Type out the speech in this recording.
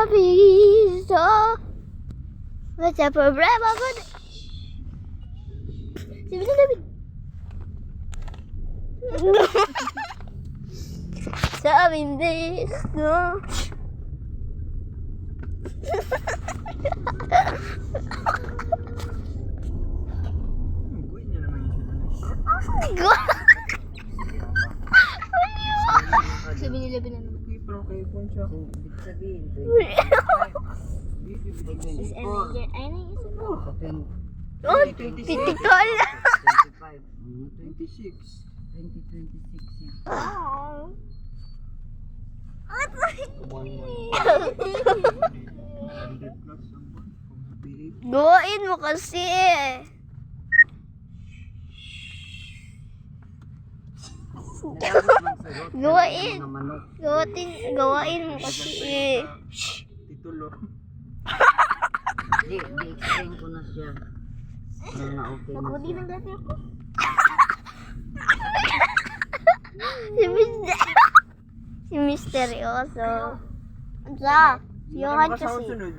piso. What's the problema mo? Sabi na namin. Sabi dito. Kuya niya naman yung Go! Sabi nila na naman. pero kay phone siya. Ibig sabihin, Is energy. Ay, na yung isa mo. 20, Oh, pitikol. 25, 26. 2026 yan. Oh. 100 plus ang buwan. Kung sabihin. Gawain mo kasi. Gawain. Mga manok. Gawain mo kasi. Titulo. Di-explain ko na siya. Na okay na Magkudi siya. ng dati ako. Si Misteryoso. Sa, Johan kasi. Sunod.